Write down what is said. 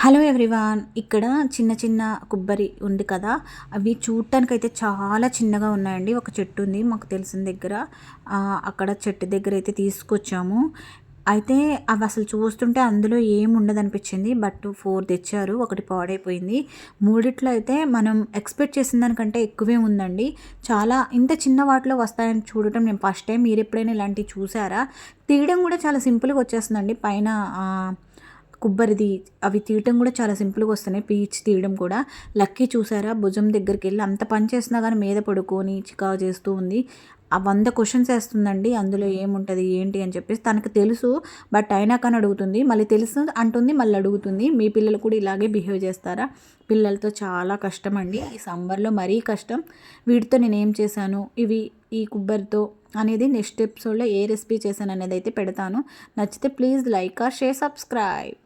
Hello everyone. ఇక్కడ చిన్న చిన్న కొబ్బరి ఉంది కదా, అవి చూడటానికైతే చాలా చిన్నగా ఉన్నాయండి. ఒక చెట్టు ఉంది మాకు తెలిసిన దగ్గర. అక్కడ చెట్టు దగ్గర అయితే తీసుకొచ్చాము. అయితే అవి అసలు చూస్తుంటే అందులో ఏముండదనిపించింది. బట్ 4 తెచ్చారు. ఒకటి పాడైపోయింది. మూడిట్లో అయితే మనం ఎక్స్పెక్ట్ చేసిన దానికంటే ఎక్కువే ఉందండి. చాలా ఇంత చిన్న వాటిలో వస్తాయని చూడటం నేను ఫస్ట్ టైం. మీరు ఎప్పుడైనా ఇలాంటివి చూసారా? తీయడం కూడా చాలా సింపుల్గా వచ్చేస్తుందండి. పైన కొబ్బరిది అవి తీయటం కూడా చాలా సింపుల్గా వస్తున్నాయి. పీచ్ తీయడం కూడా. లక్కీ చూసారా, భుజం దగ్గరికి వెళ్ళి అంత పని చేసినా కానీ మీద పడుకొని చికాకు చేస్తూ ఉంది. ఆ 100 క్వశ్చన్స్ వేస్తుందండి, అందులో ఏముంటుంది ఏంటి అని చెప్పేసి. తనకు తెలుసు, బట్ అయినా కానీ అడుగుతుంది. మళ్ళీ తెలుసు అంటుంది, మళ్ళీ అడుగుతుంది. మీ పిల్లలు కూడా ఇలాగే బిహేవ్ చేస్తారా? పిల్లలతో చాలా కష్టం అండి ఈ సమ్మర్లో, మరీ కష్టం. వీటితో నేను ఏం చేశాను, ఈ కొబ్బరితో అనేది నెక్స్ట్ ఎపిసోడ్లో ఏ రెసిపీ చేశాను అనేది అయితే పెడతాను. నచ్చితే please like or share subscribe.